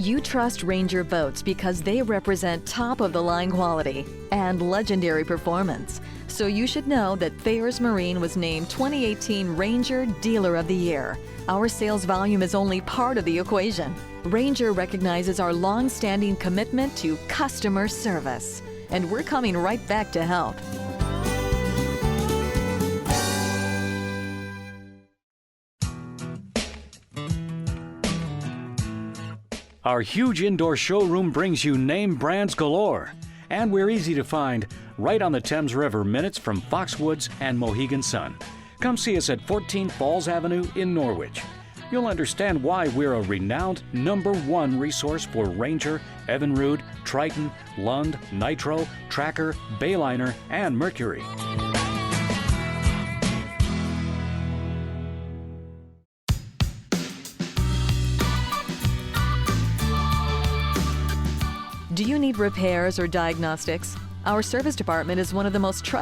You trust Ranger boats because they represent top-of-the-line quality and legendary performance. So you should know that Thayer's Marine was named 2018 Ranger Dealer of the Year. Our sales volume is only part of the equation. Ranger recognizes our long-standing commitment to customer service, and we're coming right back to help. Our huge indoor showroom brings you name brands galore, and we're easy to find right on the Thames River, minutes from Foxwoods and Mohegan Sun. Come see us at 14 Falls Avenue in Norwich. You'll understand why we're a renowned #1 resource for Ranger, Evinrude, Triton, Lund, Nitro, Tracker, Bayliner, and Mercury. Do you need repairs or diagnostics? Our service department is one of the most trusted